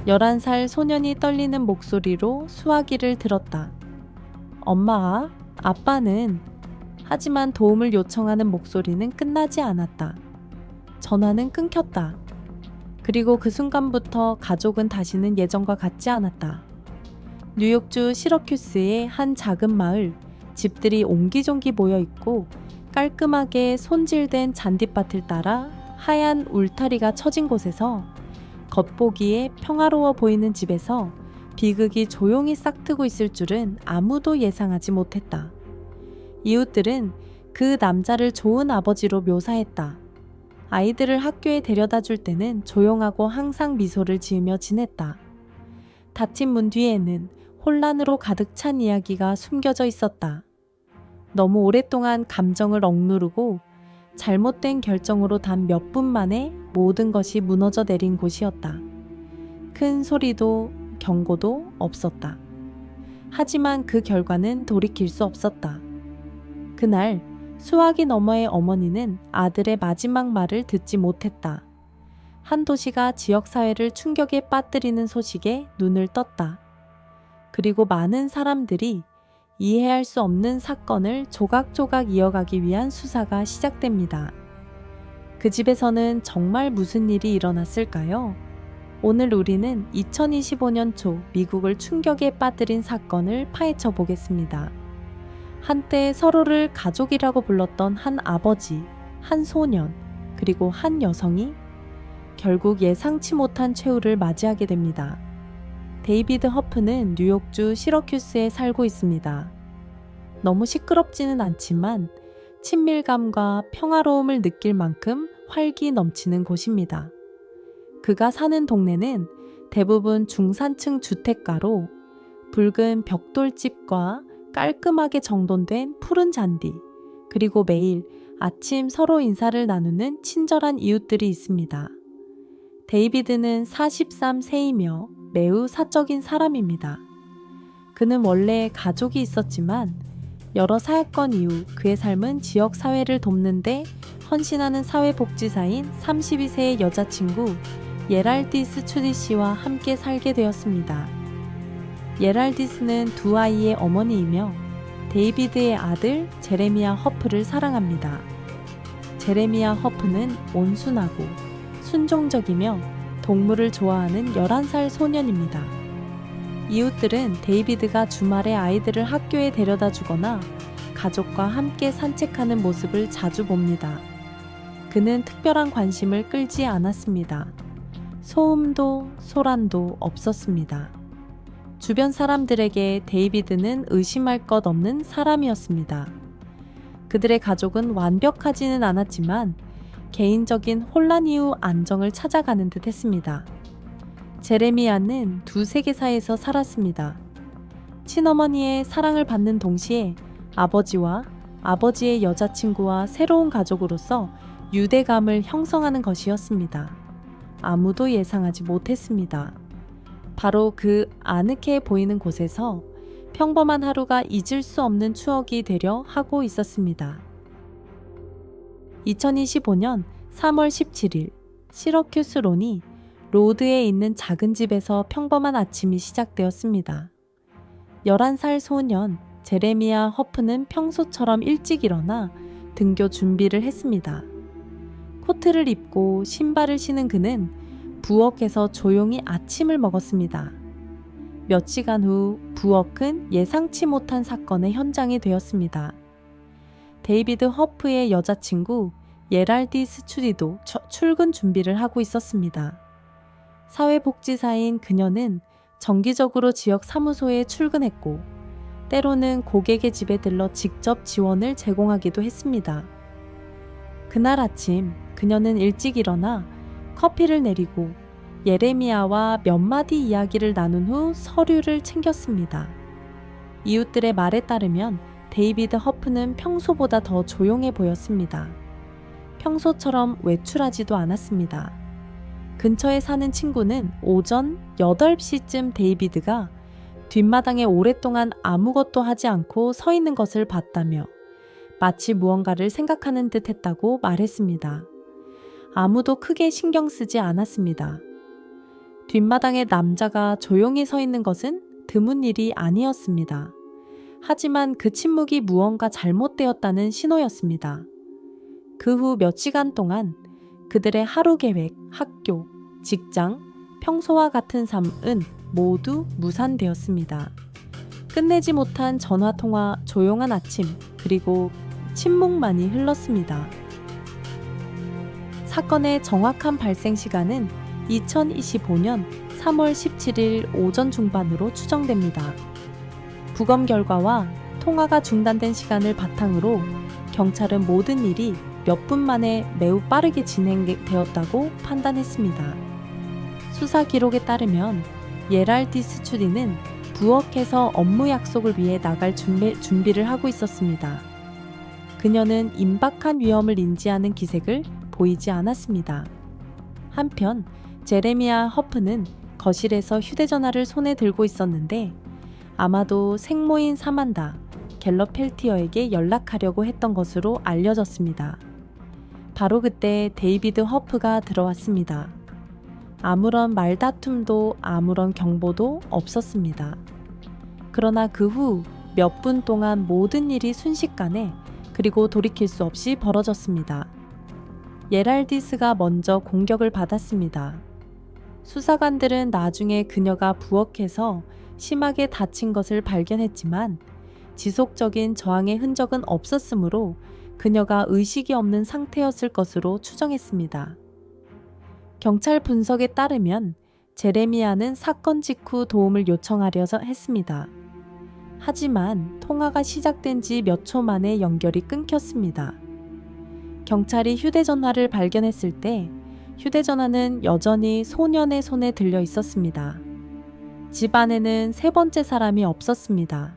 11살 소년이 떨리는 목소리로 수화기를 들었다. 엄마, 아빠는. 하지만 도움을 요청하는 목소리는 끝나지 않았다. 전화는 끊겼다. 그리고 그 순간부터 가족은 다시는 예전과 같지 않았다. 뉴욕주 시러큐스의 한 작은 마을, 집들이 옹기종기 모여 있고 깔끔하게 손질된 잔디밭을 따라 하얀 울타리가 쳐진 곳에서 겉보기에 평화로워 보이는 집에서 비극이 조용히 싹트고 있을 줄은 아무도 예상하지 못했다. 이웃들은 그 남자를 좋은 아버지로 묘사했다. 아이들을 학교에 데려다 줄 때는 조용하고 항상 미소를 지으며 지냈다. 닫힌 문 뒤에는 혼란으로 가득 찬 이야기가 숨겨져 있었다. 너무 오랫동안 감정을 억누르고 잘못된 결정으로 단 몇 분 만에 모든 것이 무너져 내린 곳이었다. 큰 소리도 경고도 없었다. 하지만 그 결과는 돌이킬 수 없었다. 그날 수화기 너머의 어머니는 아들의 마지막 말을 듣지 못했다. 한 도시가 지역사회를 충격에 빠뜨리는 소식에 눈을 떴다. 그리고 많은 사람들이 이해할 수 없는 사건을 조각조각 이어가기 위한 수사가 시작됩니다. 그 집에서는 정말 무슨 일이 일어났을까요? 오늘 우리는 2025년 초 미국을 충격에 빠뜨린 사건을 파헤쳐 보겠습니다. 한때 서로를 가족이라고 불렀던 한 아버지, 한 소년, 그리고 한 여성이 결국 예상치 못한 최후를 맞이하게 됩니다. 데이비드 허프는 뉴욕주 시러큐스에 살고 있습니다. 너무 시끄럽지는 않지만 친밀감과 평화로움을 느낄 만큼 활기 넘치는 곳입니다. 그가 사는 동네는 대부분 중산층 주택가로 붉은 벽돌집과 깔끔하게 정돈된 푸른 잔디, 그리고 매일 아침 서로 인사를 나누는 친절한 이웃들이 있습니다. 데이비드는 43세이며 매우 사적인 사람입니다. 그는 원래 가족이 있었지만 여러 사건건 이후 그의 삶은 지역사회를 돕는데 헌신하는 사회복지사인 32세의 여자친구 예랄디스 추디 씨와 함께 살게 되었습니다. 예랄디스는 두 아이의 어머니이며 데이비드의 아들 제레미야 허프를 사랑합니다. 제레미야 허프는 온순하고 순종적이며 동물을 좋아하는 11살 소년입니다. 이웃들은 데이비드가 주말에 아이들을 학교에 데려다 주거나 가족과 함께 산책하는 모습을 자주 봅니다. 그는 특별한 관심을 끌지 않았습니다. 소음도 소란도 없었습니다. 주변 사람들에게 데이비드는 의심할 것 없는 사람이었습니다. 그들의 가족은 완벽하지는 않았지만 개인적인 혼란 이후 안정을 찾아가는 듯 했습니다. 제레미야는 두 세계사에서 살았습니다. 친어머니의 사랑을 받는 동시에 아버지와 아버지의 여자친구와 새로운 가족으로서 유대감을 형성하는 것이었습니다. 아무도 예상하지 못했습니다. 바로 그 아늑해 보이는 곳에서 평범한 하루가 잊을 수 없는 추억이 되려 하고 있었습니다. 2025년 3월 17일 시러큐스론이 로드에 있는 작은 집에서 평범한 아침이 시작되었습니다. 11살 소년 제레미야 허프는 평소처럼 일찍 일어나 등교 준비를 했습니다. 코트를 입고 신발을 신은 그는 부엌에서 조용히 아침을 먹었습니다. 몇 시간 후 부엌은 예상치 못한 사건의 현장이 되었습니다. 데이비드 허프의 여자친구 예랄디스 추디도 출근 준비를 하고 있었습니다. 사회복지사인 그녀는 정기적으로 지역 사무소에 출근했고 때로는 고객의 집에 들러 직접 지원을 제공하기도 했습니다. 그날 아침 그녀는 일찍 일어나 커피를 내리고 예레미야와 몇 마디 이야기를 나눈 후 서류를 챙겼습니다. 이웃들의 말에 따르면 데이비드 허프는 평소보다 더 조용해 보였습니다. 평소처럼 외출하지도 않았습니다. 근처에 사는 친구는 오전 8시쯤 데이비드가 뒷마당에 오랫동안 아무것도 하지 않고 서 있는 것을 봤다며 마치 무언가를 생각하는 듯 했다고 말했습니다. 아무도 크게 신경 쓰지 않았습니다. 뒷마당에 남자가 조용히 서 있는 것은 드문 일이 아니었습니다. 하지만 그 침묵이 무언가 잘못되었다는 신호였습니다. 그 후 몇 시간 동안 그들의 하루 계획, 학교, 직장, 평소와 같은 삶은 모두 무산되었습니다. 끝내지 못한 전화통화, 조용한 아침, 그리고 침묵만이 흘렀습니다. 사건의 정확한 발생 시간은 2025년 3월 17일 오전 중반으로 추정됩니다. 부검 결과와 통화가 중단된 시간을 바탕으로 경찰은 모든 일이 몇 분 만에 매우 빠르게 진행되었다고 판단했습니다. 수사 기록에 따르면 예랄디스 추디는 부엌에서 업무 약속을 위해 나갈 준비를 하고 있었습니다. 그녀는 임박한 위험을 인지하는 기색을 보이지 않았습니다. 한편 제레미야 허프는 거실에서 휴대전화를 손에 들고 있었는데 아마도 생모인 사만다 갤러펠티어에게 연락하려고 했던 것으로 알려졌습니다. 바로 그때 데이비드 허프가 들어왔습니다. 아무런 말다툼도 아무런 경보도 없었습니다. 그러나 그 후 몇 분 동안 모든 일이 순식간에 그리고 돌이킬 수 없이 벌어졌습니다. 예랄디스가 먼저 공격을 받았습니다. 수사관들은 나중에 그녀가 부엌에서 심하게 다친 것을 발견했지만 지속적인 저항의 흔적은 없었으므로 그녀가 의식이 없는 상태였을 것으로 추정했습니다. 경찰 분석에 따르면 제레미야는 사건 직후 도움을 요청하려 했습니다. 하지만 통화가 시작된 지 몇 초 만에 연결이 끊겼습니다. 경찰이 휴대전화를 발견했을 때 휴대전화는 여전히 소년의 손에 들려 있었습니다. 집 안에는 세 번째 사람이 없었습니다.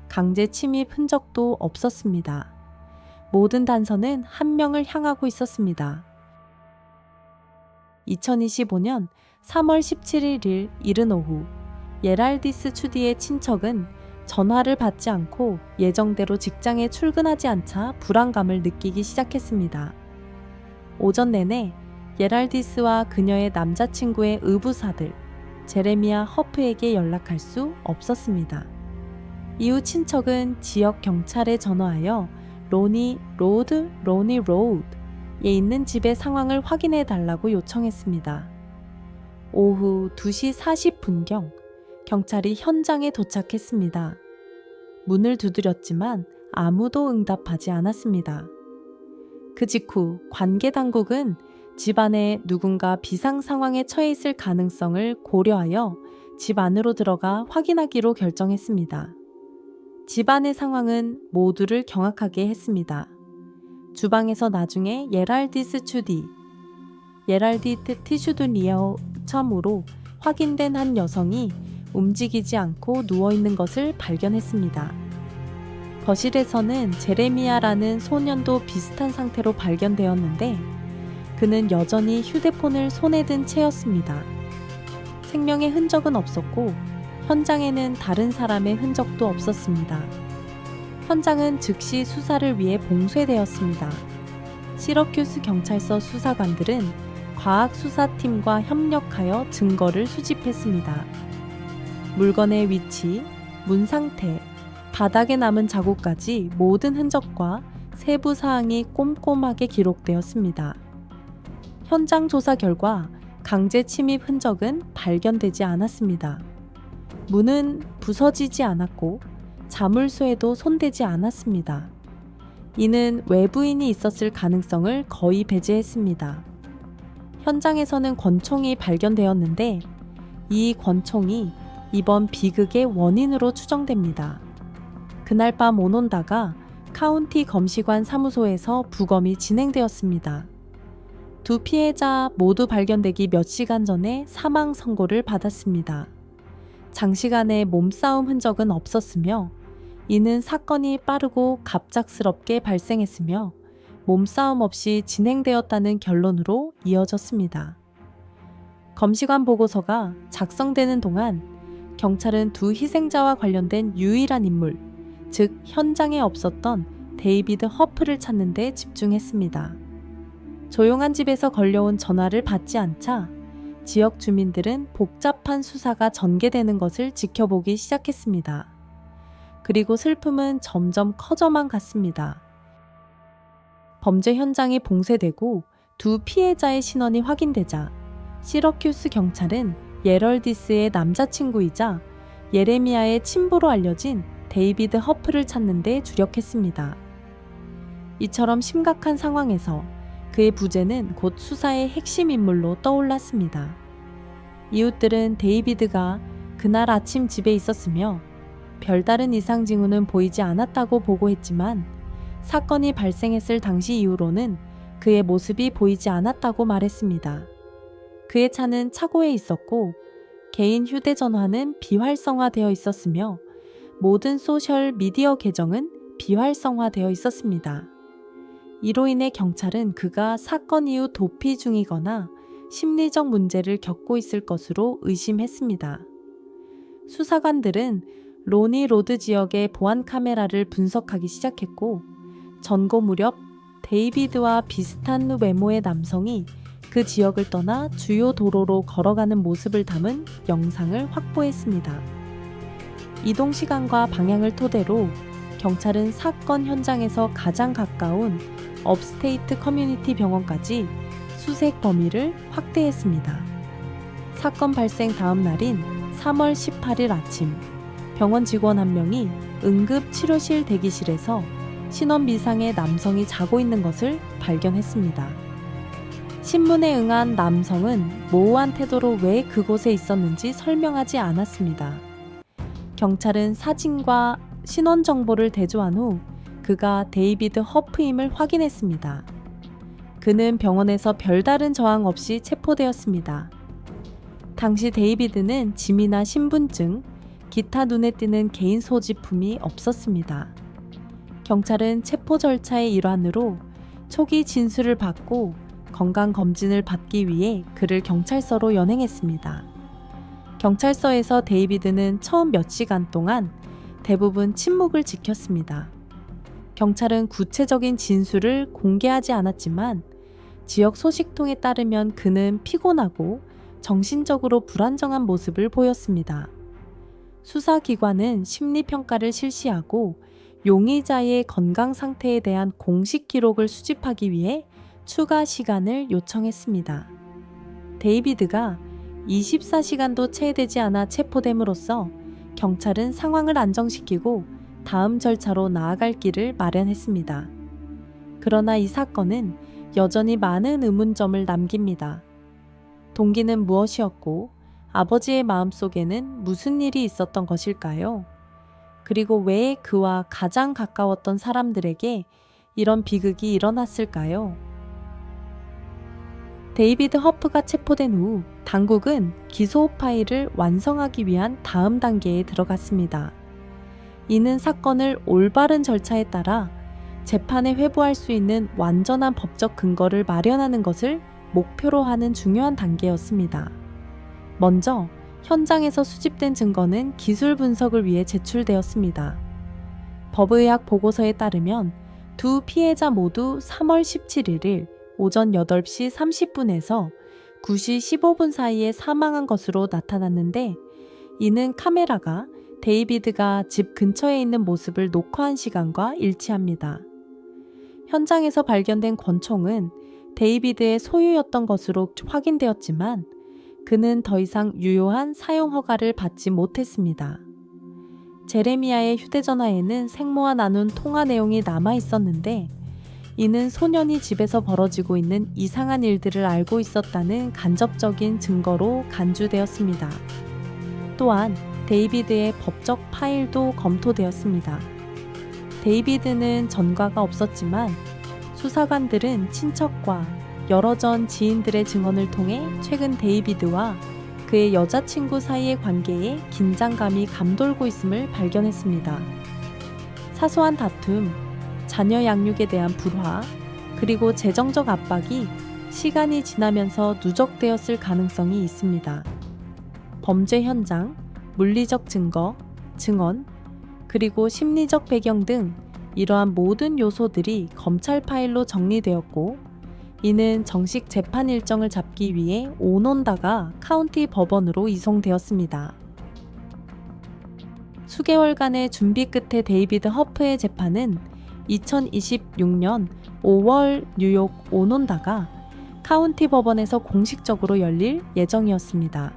강제 침입 흔적도 없었습니다. 모든 단서는 한 명을 향하고 있었습니다. 2025년 3월 17일 이른 오후 예랄디스 추디의 친척은 전화를 받지 않고 예정대로 직장에 출근하지 않자 불안감을 느끼기 시작했습니다. 오전 내내 예랄디스와 그녀의 남자친구의 의부사들 제레미야 허프에게 연락할 수 없었습니다. 이후 친척은 지역 경찰에 전화하여 로니 로드에 있는 집의 상황을 확인해 달라고 요청했습니다. 오후 2시 40분경 경찰이 현장에 도착했습니다. 문을 두드렸지만 아무도 응답하지 않았습니다. 그 직후 관계 당국은 집안에 누군가 비상 상황에 처해 있을 가능성을 고려하여 집 안으로 들어가 확인하기로 결정했습니다. 집안의 상황은 모두를 경악하게 했습니다. 주방에서 나중에 예랄디스 추디, 예랄디트 티슈드니어 처음으로 확인된 한 여성이 움직이지 않고 누워있는 것을 발견했습니다. 거실에서는 제레미야라는 소년도 비슷한 상태로 발견되었는데 그는 여전히 휴대폰을 손에 든 채였습니다. 생명의 흔적은 없었고 현장에는 다른 사람의 흔적도 없었습니다. 현장은 즉시 수사를 위해 봉쇄되었습니다. 시러큐스 경찰서 수사관들은 과학수사팀과 협력하여 증거를 수집했습니다. 물건의 위치, 문 상태, 바닥에 남은 자국까지 모든 흔적과 세부 사항이 꼼꼼하게 기록되었습니다. 현장 조사 결과 강제 침입 흔적은 발견되지 않았습니다. 문은 부서지지 않았고 자물쇠에도 손대지 않았습니다. 이는 외부인이 있었을 가능성을 거의 배제했습니다. 현장에서는 권총이 발견되었는데 이 권총이 이번 비극의 원인으로 추정됩니다. 그날 밤 오논다가 카운티 검시관 사무소에서 부검이 진행되었습니다. 두 피해자 모두 발견되기 몇 시간 전에 사망 선고를 받았습니다. 장시간의 몸싸움 흔적은 없었으며 이는 사건이 빠르고 갑작스럽게 발생했으며 몸싸움 없이 진행되었다는 결론으로 이어졌습니다. 검시관 보고서가 작성되는 동안 경찰은 두 희생자와 관련된 유일한 인물, 즉 현장에 없었던 데이비드 허프를 찾는 데 집중했습니다. 조용한 집에서 걸려온 전화를 받지 않자 지역 주민들은 복잡한 수사가 전개되는 것을 지켜보기 시작했습니다. 그리고 슬픔은 점점 커져만 갔습니다. 범죄 현장이 봉쇄되고 두 피해자의 신원이 확인되자 시러큐스 경찰은 예럴디스의 남자친구이자 예레미야의 친부로 알려진 데이비드 허프를 찾는 데 주력했습니다. 이처럼 심각한 상황에서 그의 부재는 곧 수사의 핵심 인물로 떠올랐습니다. 이웃들은 데이비드가 그날 아침 집에 있었으며 별다른 이상 징후는 보이지 않았다고 보고했지만 사건이 발생했을 당시 이후로는 그의 모습이 보이지 않았다고 말했습니다. 그의 차는 차고에 있었고 개인 휴대전화는 비활성화되어 있었으며 모든 소셜 미디어 계정은 비활성화되어 있었습니다. 이로 인해 경찰은 그가 사건 이후 도피 중이거나 심리적 문제를 겪고 있을 것으로 의심했습니다. 수사관들은 로니 로드 지역의 보안 카메라를 분석하기 시작했고 전고 무렵 데이비드와 비슷한 외모의 남성이 그 지역을 떠나 주요 도로로 걸어가는 모습을 담은 영상을 확보했습니다. 이동 시간과 방향을 토대로 경찰은 사건 현장에서 가장 가까운 업스테이트 커뮤니티 병원까지 수색 범위를 확대했습니다. 사건 발생 다음 날인 3월 18일 아침, 병원 직원 한 명이 응급치료실 대기실에서 신원 미상의 남성이 자고 있는 것을 발견했습니다. 신문에 응한 남성은 모호한 태도로 왜 그곳에 있었는지 설명하지 않았습니다. 경찰은 사진과 신원 정보를 대조한 후 그가 데이비드 허프임을 확인했습니다. 그는 병원에서 별다른 저항 없이 체포되었습니다. 당시 데이비드는 짐이나 신분증, 기타 눈에 띄는 개인 소지품이 없었습니다. 경찰은 체포 절차의 일환으로 초기 진술을 받고 건강검진을 받기 위해 그를 경찰서로 연행했습니다. 경찰서에서 데이비드는 처음 몇 시간 동안 대부분 침묵을 지켰습니다. 경찰은 구체적인 진술을 공개하지 않았지만 지역 소식통에 따르면 그는 피곤하고 정신적으로 불안정한 모습을 보였습니다. 수사기관은 심리평가를 실시하고 용의자의 건강 상태에 대한 공식 기록을 수집하기 위해 추가 시간을 요청했습니다. 데이비드가 24시간도 채 되지 않아 체포됨으로써 경찰은 상황을 안정시키고 다음 절차로 나아갈 길을 마련했습니다. 그러나 이 사건은 여전히 많은 의문점을 남깁니다. 동기는 무엇이었고 아버지의 마음속에는 무슨 일이 있었던 것일까요? 그리고 왜 그와 가장 가까웠던 사람들에게 이런 비극이 일어났을까요? 데이비드 허프가 체포된 후 당국은 기소 파일을 완성하기 위한 다음 단계에 들어갔습니다. 이는 사건을 올바른 절차에 따라 재판에 회부할 수 있는 완전한 법적 근거를 마련하는 것을 목표로 하는 중요한 단계였습니다. 먼저 현장에서 수집된 증거는 기술 분석을 위해 제출되었습니다. 법의학 보고서에 따르면 두 피해자 모두 3월 17일 오전 8시 30분에서 9시 15분 사이에 사망한 것으로 나타났는데 이는 카메라가 데이비드가 집 근처에 있는 모습을 녹화한 시간과 일치합니다. 현장에서 발견된 권총은 데이비드의 소유였던 것으로 확인되었지만 그는 더 이상 유효한 사용 허가를 받지 못했습니다. 제레미야의 휴대전화에는 생모와 나눈 통화 내용이 남아 있었는데 이는 소년이 집에서 벌어지고 있는 이상한 일들을 알고 있었다는 간접적인 증거로 간주되었습니다. 또한 데이비드의 법적 파일도 검토되었습니다. 데이비드는 전과가 없었지만 수사관들은 친척과 여러 전 지인들의 증언을 통해 최근 데이비드와 그의 여자친구 사이의 관계에 긴장감이 감돌고 있음을 발견했습니다. 사소한 다툼, 자녀 양육에 대한 불화, 그리고 재정적 압박이 시간이 지나면서 누적되었을 가능성이 있습니다. 범죄 현장, 물리적 증거, 증언, 그리고 심리적 배경 등 이러한 모든 요소들이 검찰 파일로 정리되었고 이는 정식 재판 일정을 잡기 위해 오논다가 카운티 법원으로 이송되었습니다. 수개월간의 준비 끝에 데이비드 허프의 재판은 2026년 5월 뉴욕 오논다가 카운티 법원에서 공식적으로 열릴 예정이었습니다.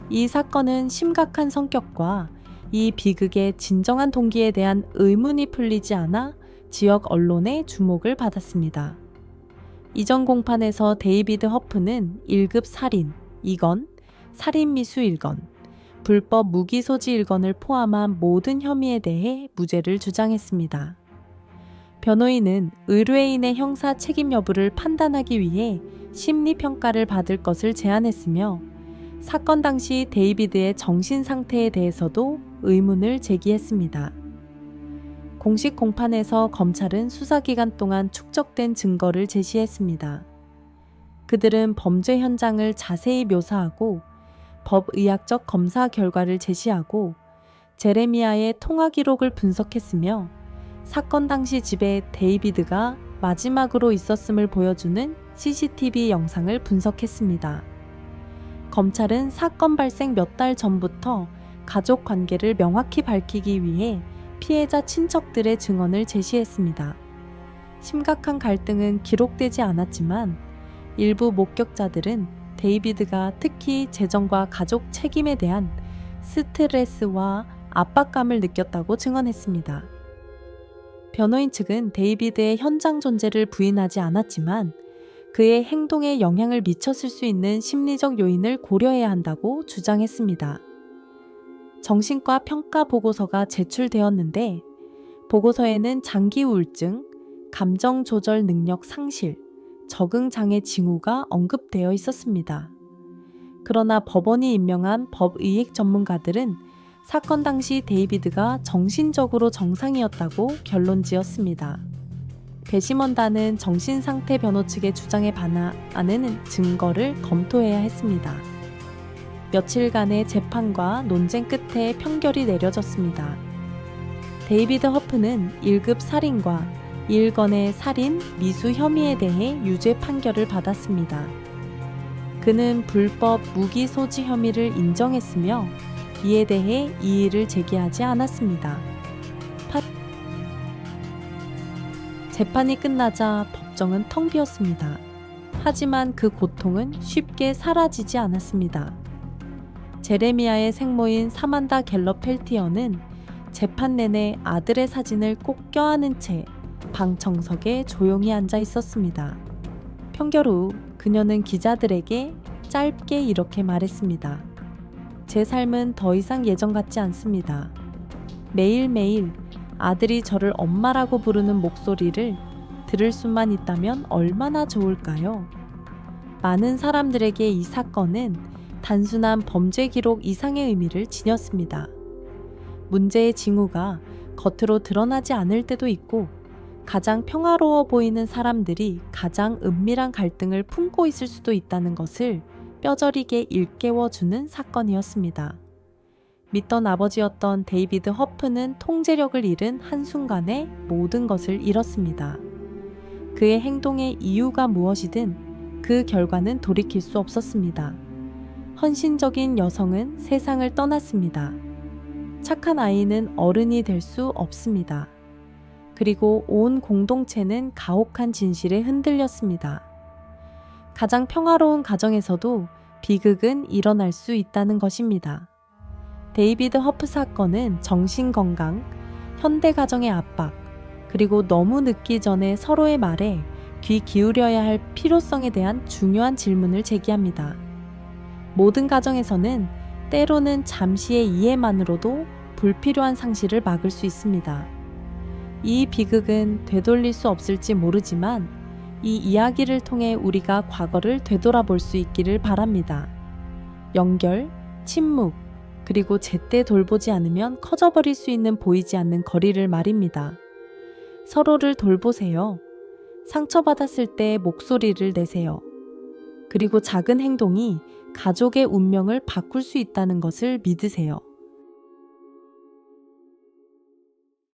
이 사건은 심각한 성격과 이 비극의 진정한 동기에 대한 의문이 풀리지 않아 지역 언론의 주목을 받았습니다. 이전 공판에서 데이비드 허프는 1급 살인 2건, 살인미수 1건, 불법 무기 소지 1건을 포함한 모든 혐의에 대해 무죄를 주장했습니다. 변호인은 의뢰인의 형사 책임 여부를 판단하기 위해 심리평가를 받을 것을 제안했으며 사건 당시 데이비드의 정신 상태에 대해서도 의문을 제기했습니다. 공식 공판에서 검찰은 수사기간 동안 축적된 증거를 제시했습니다. 그들은 범죄 현장을 자세히 묘사하고 법의학적 검사 결과를 제시하고 제레미야의 통화 기록을 분석했으며 사건 당시 집에 데이비드가 마지막으로 있었음을 보여주는 CCTV 영상을 분석했습니다. 검찰은 사건 발생 몇 달 전부터 가족 관계를 명확히 밝히기 위해 피해자 친척들의 증언을 제시했습니다. 심각한 갈등은 기록되지 않았지만 일부 목격자들은 데이비드가 특히 재정과 가족 책임에 대한 스트레스와 압박감을 느꼈다고 증언했습니다. 변호인 측은 데이비드의 현장 존재를 부인하지 않았지만 그의 행동에 영향을 미쳤을 수 있는 심리적 요인을 고려해야 한다고 주장했습니다. 정신과 평가 보고서가 제출되었는데 보고서에는 장기 우울증, 감정 조절 능력 상실, 적응 장애 징후가 언급되어 있었습니다. 그러나 법원이 임명한 법의학 전문가들은 사건 당시 데이비드가 정신적으로 정상이었다고 결론지었습니다. 배심원단은 정신상태 변호 측의 주장에 반하는 증거를 검토해야 했습니다. 며칠간의 재판과 논쟁 끝에 판결이 내려졌습니다. 데이비드 허프는 1급 살인과 1건의 살인, 미수 혐의에 대해 유죄 판결을 받았습니다. 그는 불법 무기 소지 혐의를 인정했으며 이에 대해 이의를 제기하지 않았습니다. 재판이 끝나자 법정은 텅 비었습니다. 하지만 그 고통은 쉽게 사라지지 않았습니다. 제레미야의 생모인 사만다 갤럽 펠티어는 재판 내내 아들의 사진을 꼭 껴안은 채 방청석에 조용히 앉아 있었습니다. 판결 후 그녀는 기자들에게 짧게 이렇게 말했습니다. 제 삶은 더 이상 예전 같지 않습니다. 매일매일 아들이 저를 엄마라고 부르는 목소리를 들을 수만 있다면 얼마나 좋을까요? 많은 사람들에게 이 사건은 단순한 범죄 기록 이상의 의미를 지녔습니다. 문제의 징후가 겉으로 드러나지 않을 때도 있고 가장 평화로워 보이는 사람들이 가장 은밀한 갈등을 품고 있을 수도 있다는 것을 뼈저리게 일깨워주는 사건이었습니다. 믿던 아버지였던 데이비드 허프는 통제력을 잃은 한순간에 모든 것을 잃었습니다. 그의 행동의 이유가 무엇이든 그 결과는 돌이킬 수 없었습니다. 헌신적인 여성은 세상을 떠났습니다. 착한 아이는 어른이 될 수 없습니다. 그리고 온 공동체는 가혹한 진실에 흔들렸습니다. 가장 평화로운 가정에서도 비극은 일어날 수 있다는 것입니다. 데이비드 허프 사건은 정신건강, 현대 가정의 압박, 그리고 너무 늦기 전에 서로의 말에 귀 기울여야 할 필요성에 대한 중요한 질문을 제기합니다. 모든 가정에서는 때로는 잠시의 이해만으로도 불필요한 상실을 막을 수 있습니다. 이 비극은 되돌릴 수 없을지 모르지만 이 이야기를 통해 우리가 과거를 되돌아볼 수 있기를 바랍니다. 연결, 침묵, 그리고 제때 돌보지 않으면 커져버릴 수 있는 보이지 않는 거리를 말입니다. 서로를 돌보세요. 상처받았을 때 목소리를 내세요. 그리고 작은 행동이 가족의 운명을 바꿀 수 있다는 것을 믿으세요.